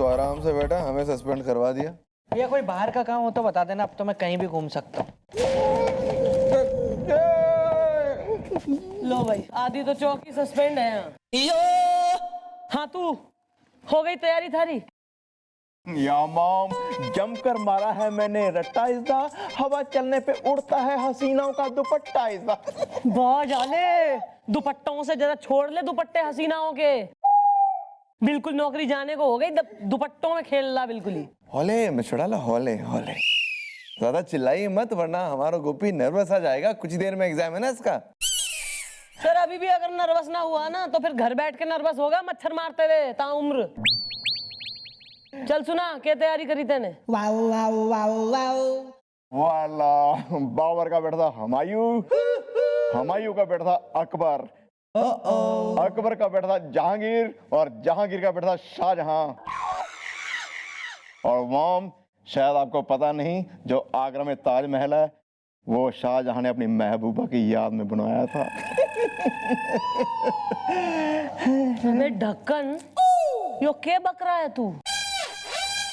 तो आराम से बैठा, हमें सस्पेंड करवा दिया। भैया कोई बाहर का काम हो तो बता देना, अब तो मैं कहीं भी घूम सकता हूँ। लो भाई, आधी तो चौकी सस्पेंड है यहाँ। हाँ तू हो गई तैयारी थारी? या मॉम, जमकर मारा है मैंने रट्टा इज़दा, हवा चलने पे उड़ता है हसीनाओं का दुपट्टा इज़दा। वाह जाने, दुपट्टों से जरा छोड़ ले दुपट्टे हसीनाओं के। बिल्कुल नौकरी जाने को हो गई, दुपट्टों में खेल रहा बिल्कुल ही। हौले मिछड़ा ला, हौले हौले, ज्यादा चिल्लाइए मत वरना हमारा गोपी नर्वस आ जाएगा। कुछ देर में एग्जाम है ना इसका। सर अभी भी अगर नर्वस ना हुआ ना तो फिर घर बैठ के नर्वस होगा मच्छर मारते हुए ताउम्र। चल सुना, क्या तैयारी करी तेने? वाओ वाओ वाओ वाओ, वाला बाबर का बेटा था हुमायूं, हुमायूं का बेटा था अकबर, अकबर का बेटा था जहांगीर, और जहांगीर का बेटा था शाहजहां। और मॉम, शायद आपको पता नहीं, जो आगरा में ताजमहल है वो शाहजहां ने अपनी महबूबा की याद में बनवाया था। अबे ढक्कन, यो क्या बक रहा है तू?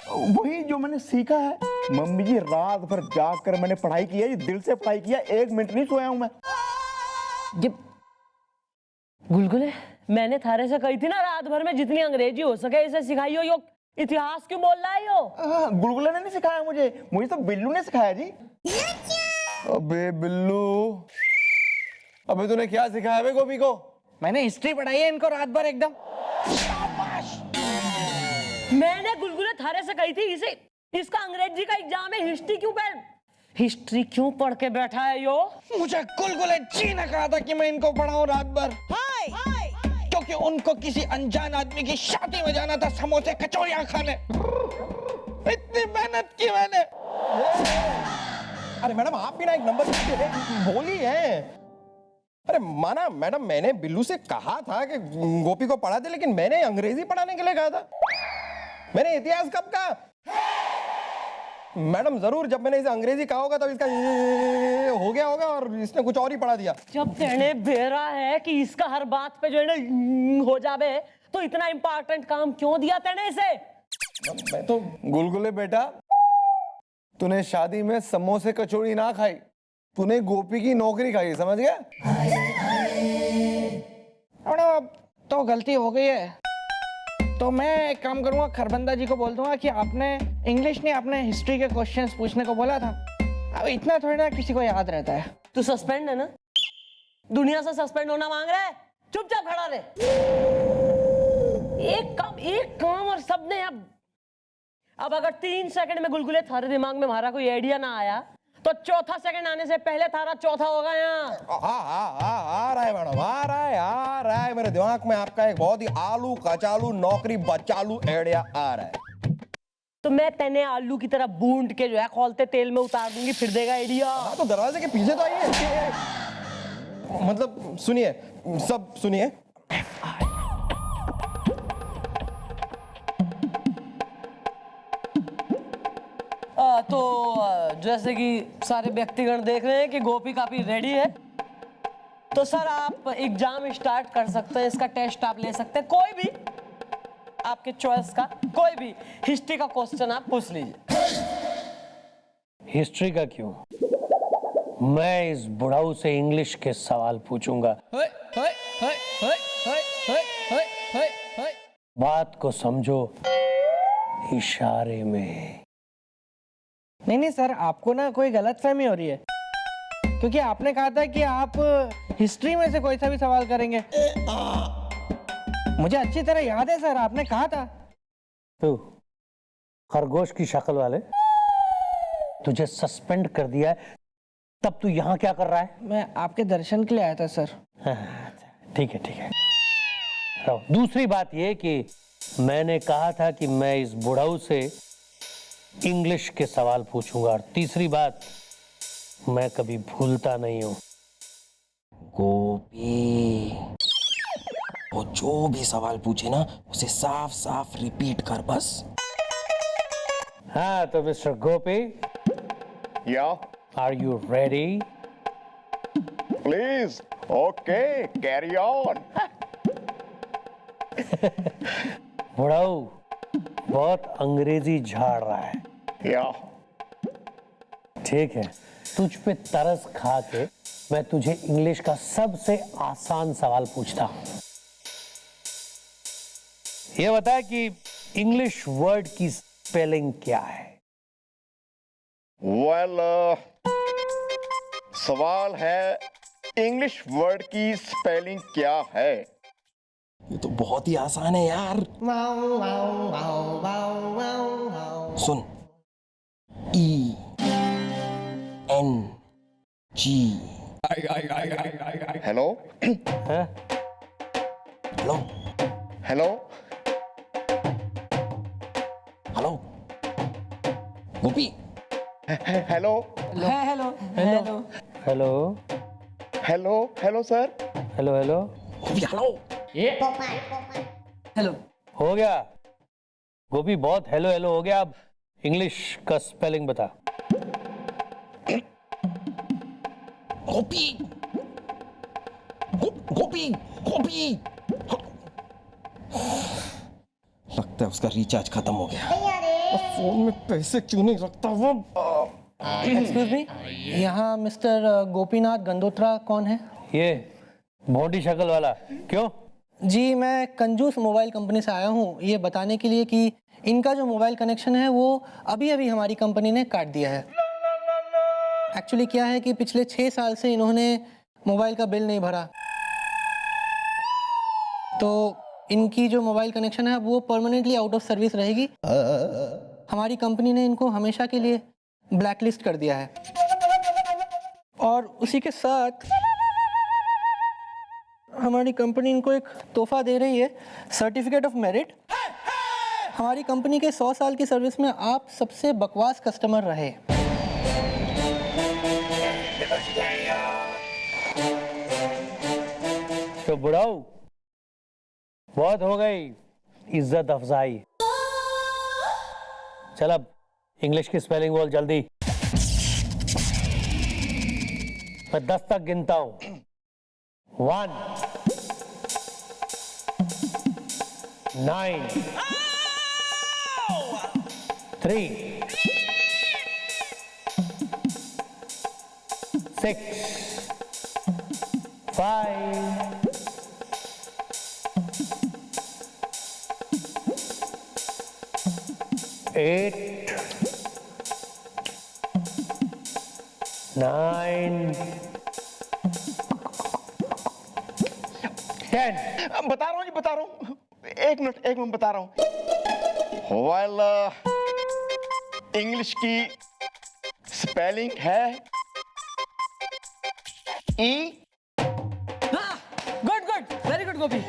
वही जो मैंने सीखा है मम्मी जी, रात भर जाग कर मैंने पढ़ाई की है, दिल से पढ़ाई किया, 1 मिनट नहीं सोया हूं मैं। ये गुलगुले, मैंने थारे से कही थी ना रात भर में जितनी अंग्रेजी हो सके इसे सिखाइयो। यो इतिहास क्यों बोल रहा है यो? गुलगुले ने नहीं सिखाया मुझे तो बिल्लू ने सिखाया जी। अबे बिल्लू, अबे तूने क्या सिखाया बे गोपी को? मैंने हिस्ट्री पढ़ाई है इनको रात भर एकदम। मैंने गुलगुले थारे से कही थी इसे, इसका अंग्रेजी का एग्जाम है, हिस्ट्री क्यों पढ़ के बैठा है यो? मुझे गुलगुले जी ने कहा था कि मैं इनको पढ़ाऊं रात भर, क्योंकि उनको किसी अनजान आदमी की शादी में जाना था समोसे कचौड़ियां खाने। इतनी मेहनत की मैंने। अरे मैडम आप भी ना एक नंबर बोली है। अरे माना मैडम, मैंने बिल्लू से कहा था कि गोपी को पढ़ा दे, लेकिन मैंने अंग्रेजी पढ़ाने के लिए कहा था। मैंने इतिहास कब कहा? मैडम जरूर, जब मैंने इसे अंग्रेजी कहा होगा तब इसका हो गया होगा और इसने कुछ और ही पढ़ा दिया। जब तेने बेरा है कि इसका हर बात पे जो है ना हो जावे, तो इतना इंपॉर्टेंट काम क्यों दिया तेने इसे? मैं तो गुलगुले बेटा, तूने शादी में समोसे कचौड़ी ना खाई, तूने गोपी की नौकरी खाई, समझ गया? अब तो गलती हो गई है, तो मैं एक काम करूंगा, खरबंदा जी को बोल दूंगा कि आपने इंग्लिश नहीं, आपने हिस्ट्री के क्वेश्चंस पूछने को बोला था। अब इतना थोड़ी ना किसी को याद रहता है। तू सस्पेंड है ना, दुनिया से सस्पेंड होना मांग रहा है, चुपचाप खड़ा रहे। एक काम और सबने अब अगर 3 सेकंड में गुलगुले थारे दिमाग में हमारा कोई आइडिया ना आया तो चौथा सेकंड आने से पहले थारा चौथा होगा यहाँ। आ रहा है मैडम, आ रहा है मेरे दिमाग में आपका एक बहुत ही आलू कचालू नौकरी बचालू आइडिया आ रहा है। तो मैं तेने आलू की तरह बूंद के जो है खौलते तेल में उतार दूंगी, फिर देगा आइडिया। हाँ तो दरवाजे के पीछे तो आइए, मतलब सुनिए, सब सुनिए। तो जैसे कि सारे व्यक्तिगण देख रहे हैं कि गोपी काफी रेडी है, तो सर आप एग्जाम स्टार्ट कर सकते हैं। इसका टेस्ट आप ले सकते हैं, कोई भी आपके चॉइस का कोई भी हिस्ट्री का क्वेश्चन आप पूछ लीजिए। हिस्ट्री का क्यों? मैं इस बुढ़ाऊ से इंग्लिश के सवाल पूछूंगा। बात को समझो इशारे में। नहीं सर, आपको ना कोई गलतफहमी हो रही है, क्योंकि आपने कहा था कि आप हिस्ट्री में से कोई सा भी सवाल करेंगे। मुझे अच्छी तरह याद है सर, आपने कहा था। तू खरगोश की शक्ल वाले, तुझे सस्पेंड कर दिया है, तब तू यहाँ क्या कर रहा है? मैं आपके दर्शन के लिए आया था सर। ठीक है। दूसरी बात यह कि मैंने कहा था कि मैं इस बुढ़ाऊ से इंग्लिश के सवाल पूछूंगा, और तीसरी बात, मैं कभी भूलता नहीं हूं। गोपी, वो जो भी सवाल पूछे ना उसे साफ साफ रिपीट कर बस। हाँ तो mister Gopi, yeah are you ready? Please, okay, carry on. बुढ़ाऊ, बहुत अंग्रेजी झाड़ रहा है। या ठीक है, तुझ पे तरस खा के मैं तुझे इंग्लिश का सबसे आसान सवाल पूछता हूं। ये बता कि इंग्लिश वर्ड की स्पेलिंग क्या है? वेल, सवाल है इंग्लिश वर्ड की स्पेलिंग क्या है? ये तो बहुत ही आसान है यार। सुन, E N G। हेलो हैं? Hello hello hello Gopi. Hello hello hello hello hello hello sir. Hello hello Gopi hello. Hello. हो गया गोपी, बहुत हेलो हेलो हो गया। अब इंग्लिश का स्पेलिंग बता। गोपी गोपी गोपी। लगता है उसका रिचार्ज खत्म हो गया। फोन में पैसे क्यों नहीं रखता वो? एक्सक्यूज मी, यहाँ मिस्टर गोपीनाथ गंदोत्रा कौन है? ये मोटी शक्ल वाला क्यों? जी, मैं कंजूस मोबाइल कंपनी से आया हूँ ये बताने के लिए कि इनका जो मोबाइल कनेक्शन है वो अभी अभी हमारी कंपनी ने काट दिया है। एक्चुअली क्या है कि पिछले 6 साल से इन्होंने मोबाइल का बिल नहीं भरा, तो इनकी जो मोबाइल कनेक्शन है वो परमानेंटली आउट ऑफ सर्विस रहेगी। हमारी कंपनी ने इनको हमेशा के लिए ब्लैकलिस्ट कर दिया है और उसी के साथ हमारी कंपनी इनको एक तोहफा दे रही है, सर्टिफिकेट ऑफ मेरिट। हमारी कंपनी के 100 साल की सर्विस में आप सबसे बकवास कस्टमर रहे। तो बुढ़ाऊ, बहुत हो गई इज्जत अफजाई। चल अब इंग्लिश की स्पेलिंग बोल जल्दी। मैं 10 तक गिनता हूं। 1 9 3 6 5 8 9 10। बता रहा हूँ जी, बता रहा हूँ। एक मिनट बता रहा हूँ। वेल, इंग्लिश की स्पेलिंग है E good good, very good Gopi.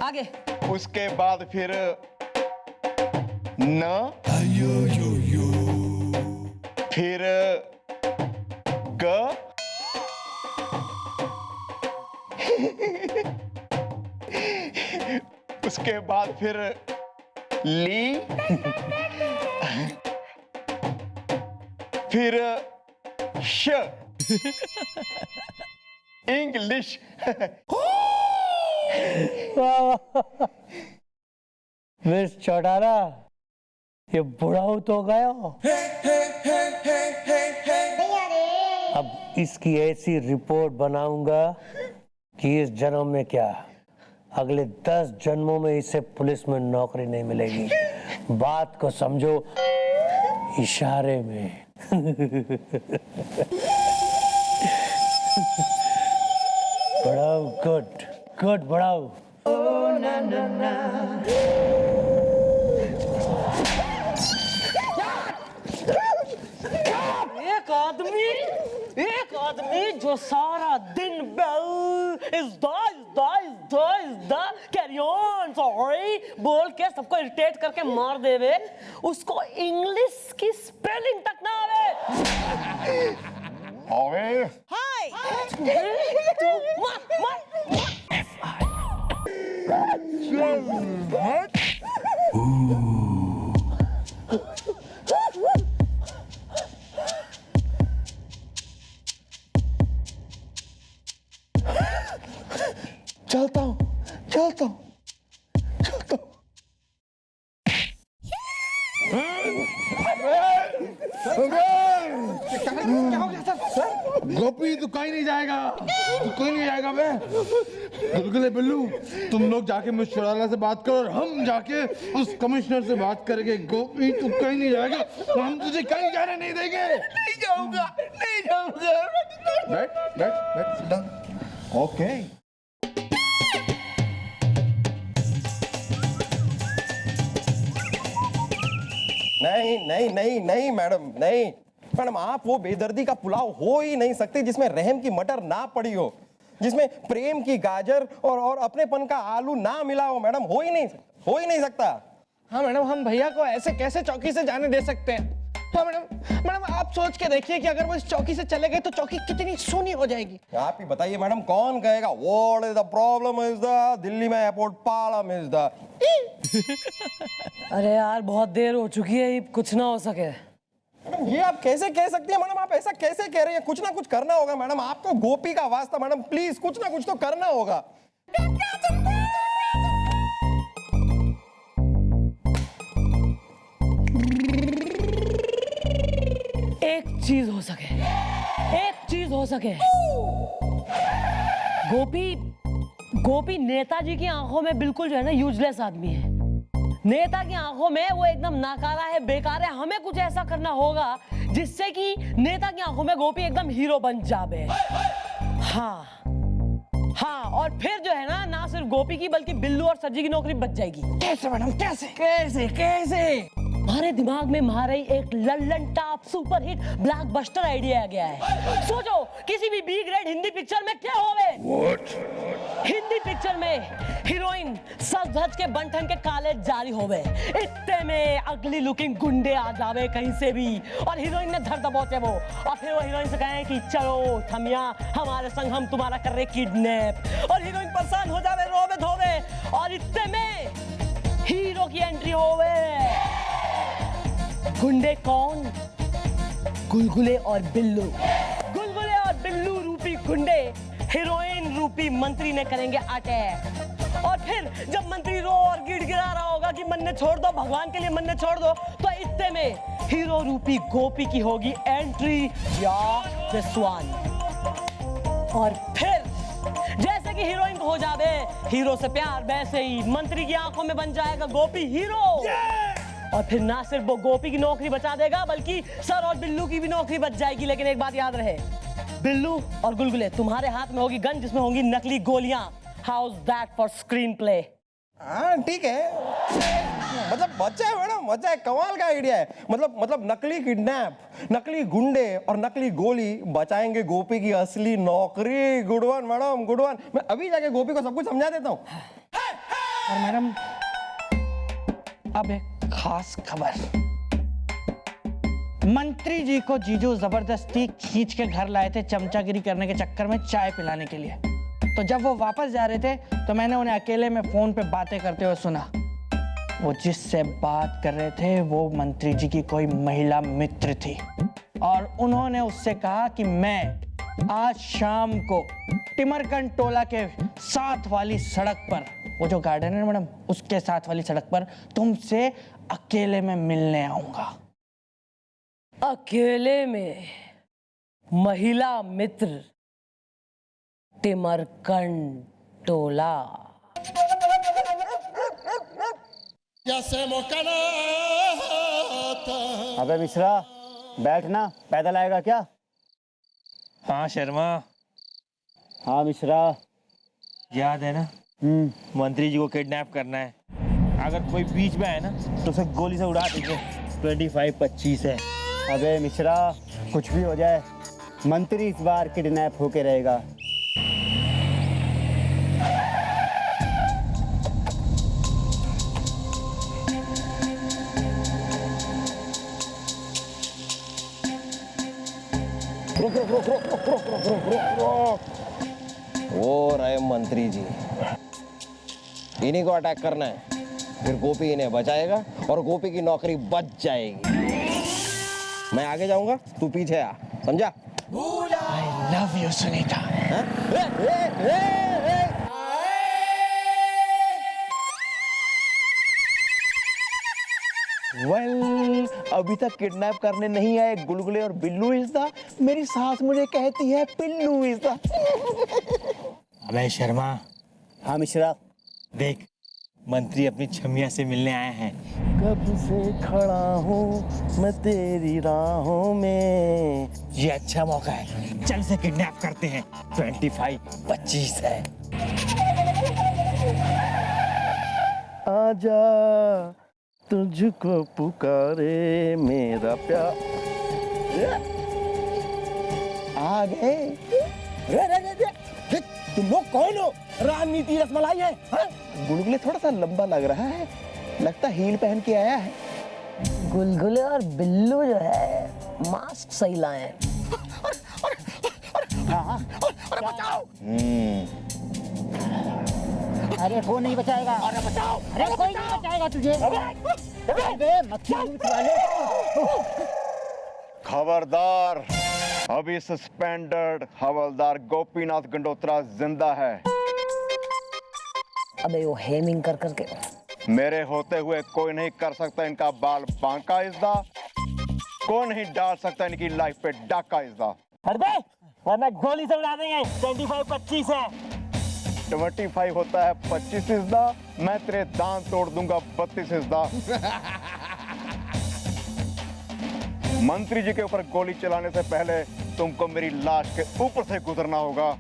आगे। उसके बाद फिर न, फिर ग, उसके बाद फिर ली, फिर श, इंग्लिश। मिस चौटाला, ये बुढ़ाऊ तो गया। अब इसकी ऐसी रिपोर्ट बनाऊंगा कि इस जन्म में क्या, अगले 10 जन्मों में इसे पुलिस में नौकरी नहीं मिलेगी। बात को समझो इशारे में। बढ़ाओ, गुड गुड बढ़ाओ। एक आदमी जो सारा दिन कैरी ऑन सॉरी बोल के सबको इरिटेट करके मार देवे, उसको इंग्लिश की स्पेलिंग तक ना आवे। ओए, चलता हूँ। गोपी तू कहीं नहीं जाएगा, तू कहीं नहीं जाएगा। मैं गुलगुले बिल्लू, तुम लोग जाके मुश्किल से बात करो और हम जाके उस कमिश्नर से बात करेंगे। गोपी तू कहीं नहीं जाएगा, हम तुझे कहीं जाने नहीं देंगे। नहीं जाऊंगा, नहीं जाऊंगा। बैठ बैठ बैठ, sit down. ओके। नहीं नहीं नहीं नहीं मैडम, नहीं मैडम, आप वो बेदर्दी का पुलाव हो ही नहीं सकते जिसमें रहम की मटर ना पड़ी हो, जिसमें प्रेम की गाजर और अपनेपन का आलू ना मिला हो। मैडम हो ही नहीं सकता। हाँ मैडम, हम भैया को ऐसे कैसे चौकी से जाने दे सकते हैं? हाँ मैडम, मैडम आप सोच के देखिए कि अगर वो इस चौकी से चले गए तो चौकी कितनी सोनी हो जाएगी। आप ही बताइए मैडम, कौन कहेगा what is the problem is the Delhi में एयरपोर्ट प्रॉब्लम इज द। अरे यार बहुत देर हो चुकी है, ये कुछ ना हो सके। मैडम ये आप कैसे कह सकती हैं? मैडम आप ऐसा कैसे कह रही हैं? कुछ ना कुछ करना होगा मैडम, आपको गोपी का वास्ता मैडम, प्लीज कुछ ना कुछ तो करना होगा। एक चीज हो सके, एक चीज हो सके। गोपी नेताजी की आंखों में बिल्कुल जो है ना यूजलेस आदमी है। नेता की आंखों में वो एकदम नाकारा है, बेकार है। हमें कुछ ऐसा करना होगा जिससे कि नेता की आंखों में गोपी एकदम हीरो बन जावे। हाँ हाँ, और फिर जो है ना सिर्फ गोपी की बल्कि बिल्लू और सज्जी की नौकरी बच जाएगी। कैसे मैडम, कैसे? कैसे कैसे? हमारे दिमाग में हमारे एक Lallan top super hit blockbuster idea आ गया है। सोचो किसी भी बी ग्रेड हिंदी पिक्चर में क्या होवे? हिंदी पिक्चर में हीरोइन सज धज के बनठन के कॉलेज जारी होवे, इतने में अगली लुकिंग गुंडे आ जावे कहीं से भी और हीरोइन ने धर दबोचे वो, और फिर वो हीरोइन से कहे कि चलो थमिया हमारे संग, हम तुम्हारा कर रहे किडनैप, और हीरोइन परेशान हो जावे, रोवे धोवे, और इतने में हीरो की एंट्री होवे। गुंडे कौन? गुलगुले और बिल्लू। गुलगुले और बिल्लू रूपी गुंडे हीरोइन रूपी मंत्री ने करेंगे अटैक, और फिर जब मंत्री रो और गिड़गिड़ा रहा होगा कि मन्ने छोड़ दो, भगवान के लिए मन्ने छोड़ दो, तो इतने में हीरो रूपी गोपी की होगी एंट्री या विश्वान। और फिर जैसे कि हीरोइन हो जावे हीरो से प्यार, वैसे ही मंत्री की आंखों में बन जाएगा गोपी हीरो। और फिर ना सिर्फ वो गोपी की नौकरी बचा देगा बल्कि सर और बिल्लू की भी नौकरी बच जाएगी। लेकिन एक बात याद रहे, बिल्लू और गुलगुले तुम्हारे हाथ में होगी गन जिसमें होंगी नकली गोलियां। How is that for screen play? हाँ ठीक है, मतलब बच्चा है मैडम, बच्चा है, कमाल का आइडिया है। मतलब नकली किडनैप, नकली गुंडे और नकली गोली बचाएंगे गोपी की असली नौकरी। Good one madam, good one. मैं अभी जाके गोपी को सब कुछ समझा देता हूँ। और मैडम अब एक खास खबर, मंत्री जी को जीजू जबरदस्ती खींच के घर लाए थे चमचागिरी करने के चक्कर में चाय पिलाने के लिए। तो जब वो वापस जा रहे थे तो मैंने उन्हें अकेले में फोन पे बातें करते हुए सुना। वो जिससे बात कर रहे थे वो मंत्री जी की कोई महिला मित्र थी, और उन्होंने उससे कहा कि मैं आज शाम को टिमरकंड टोला के साथ वाली सड़क पर, वो जो गार्डन है मैडम उसके साथ वाली सड़क पर तुमसे अकेले में मिलने आऊंगा। अकेले में? महिला मित्र, टिमरकंड टोला। अबे मिश्रा बैठना, पैदल आएगा क्या? हाँ शर्मा, हाँ मिश्रा, याद है ना मंत्री जी को किडनैप करना है। अगर कोई बीच में आए ना तो उसे गोली से उड़ा देंगे। 25-25 है। अबे मिश्रा कुछ भी हो जाए मंत्री इस बार किडनैप होके रहेगा। वो रहे मंत्री जी, इन्हीं को अटैक करना है, फिर गोपी इन्हें बचाएगा और गोपी की नौकरी बच जाएगी। मैं आगे जाऊंगा, तू पीछे आ, समझा? I love you Sunita. Well, अभी तक किडनैप करने नहीं आए गुलगुले और बिल्लू इस दा मेरी सास मुझे कहती है पिल्लू इस दा। अबे शर्मा, हाँ मिश्रा। देख मंत्री अपनी छमिया से मिलने आए हैं। कब से खड़ा हूँ मैं तेरी राहों में। ये अच्छा मौका है, चल से किडनैप करते हैं। 25 है। आजा तुझको पुकारे मेरा प्यार। आ गए। तुम लोग कौन हो? राजनीति रसमलाई है। गुलगुले थोड़ा सा लंबा लग रहा है, लगता हील पहन के आया है। गुलगुले और बिल्लू जो है मास्क सही लाए हैं। अरे बचाओ। अरे कौन नहीं बचाएगा? अरे बचाओ। अरे कोई नहीं बचाएगा तुझे। अबे मक्खी वाले। खबरदार, अभी सस्पेंडेड हवलदार गोपीनाथ गंडोत्रा जिंदा है। अबे वो हेमिंग कर करके मेरे होते हुए कोई नहीं कर सकता इनका बाल बांका इज़्दा, कोई नहीं डाल सकता इनकी लाइफ पे डाका इज़्दा। अरे वरना गोली से उड़ा देंगे। 25 है। 25 होता है 25 इज़्दा, मैं तेरे दांत तोड़ दूंगा 32 इज़्दा। मंत्री जी के ऊपर गोली चलाने से पहले तुमको मेरी लाश के ऊपर से गुजरना होगा।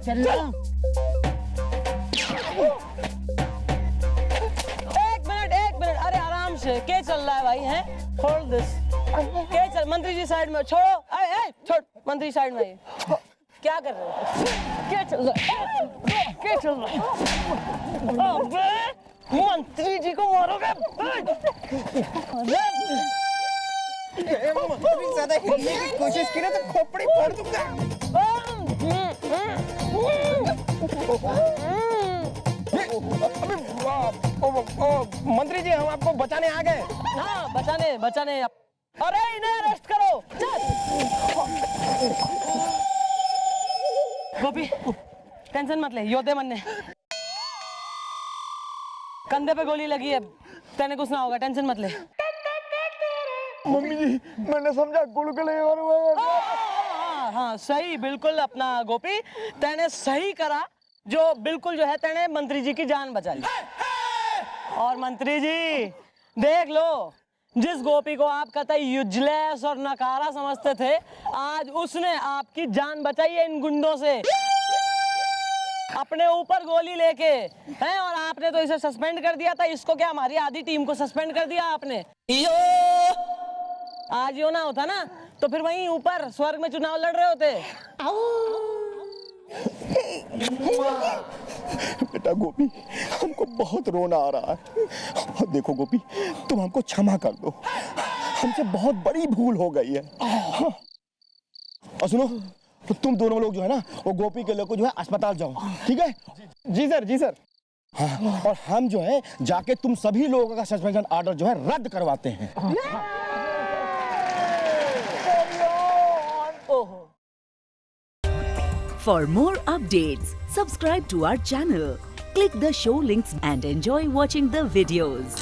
चल रहा। एक मिनट, अरे आराम से। क्या चल रहा है भाई? हैं? Hold this. क्या चल? मंत्री जी साइड में छोड़ो। अरे छोड़, मंत्री साइड में। क्या कर रहे हो? क्या चल रहा है? क्या चल रहा है? अबे मंत्री जी को मारोगे? मंत्री ज्यादा हिलने की कोशिश की ना तो खोपड़ी फोड़ दूंगा। मंत्री जी हम आपको बचाने आ गए। हाँ बचाने। अरे इन्हें अरेस्ट करो। गोपी टेंशन मत ले, योद्धे मन ने कंधे पे गोली लगी है, तेने कुछ ना होगा, टेंशन मत ले। मम्मी जी मैंने समझा गुलगुले और हाँ सही, बिल्कुल अपना गोपी तेने सही करा। जो बिल्कुल जो है तेने मंत्री जी की जान बचा ली। और मंत्री जी देख लो, जिस गोपी को आप कतई यूजलेस और नकारा समझते थे, आज उसने आपकी जान बचाई है इन गुंडों से, अपने ऊपर गोली लेके हैं। और आपने तो इसे सस्पेंड कर दिया था। इसको क्या, हमारी आधी टीम को सस्पेंड कर दिया आपने। आज यो ना होता ना तो फिर वहीं ऊपर स्वर्ग में चुनाव लड़ रहे होते। बेटा गोपी, हमको बहुत रोना आ रहा है। और देखो गोपी, तुम हमको क्षमा कर दो, हमसे बहुत बड़ी भूल हो गई है। और सुनो, तो तुम दोनों लोग जो है ना वो गोपी के लेकर जो है अस्पताल जाओ, ठीक है? जी सर, जी सर। हाँ, और हम जो है जाके तुम सभी लोगों का सस्पेंशन ऑर्डर जो है रद्द करवाते हैं। For more updates, subscribe to our channel, click the show links and enjoy watching the videos.